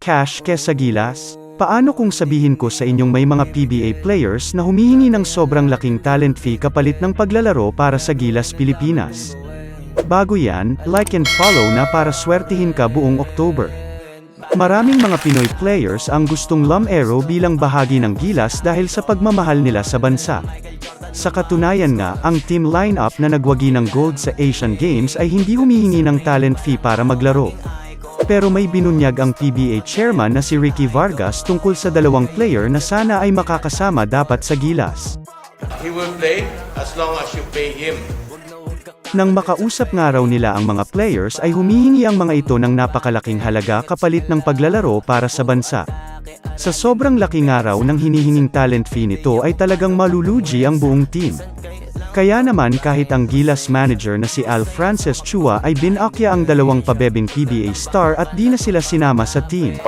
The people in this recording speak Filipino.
cash kesa gilas? Paano kung sabihin ko sa inyong may mga PBA players na humihingi ng sobrang laking talent fee kapalit ng paglalaro para sa Gilas Pilipinas? Bago yan, like and follow na para swertihin ka buong October. Maraming mga Pinoy players ang gustong lumero bilang bahagi ng Gilas dahil sa pagmamahal nila sa bansa. Sa katunayan nga, ang team lineup na nagwagi ng gold sa Asian Games ay hindi humihingi ng talent fee para maglaro. Pero may binunyag ang PBA chairman na si Ricky Vargas tungkol sa dalawang player na sana ay makakasama dapat sa Gilas. He will play as long as you pay him. Nang makausap nga raw nila ang mga players ay humihingi ang mga ito ng napakalaking halaga kapalit ng paglalaro para sa bansa. Sa sobrang laki nga raw ng hinihinging talent fee nito ay talagang malulugi ang buong team. Kaya naman kahit ang Gilas manager na si Al Frances Chua ay binakya ang dalawang pabebeng PBA star at di na sila sinama sa team.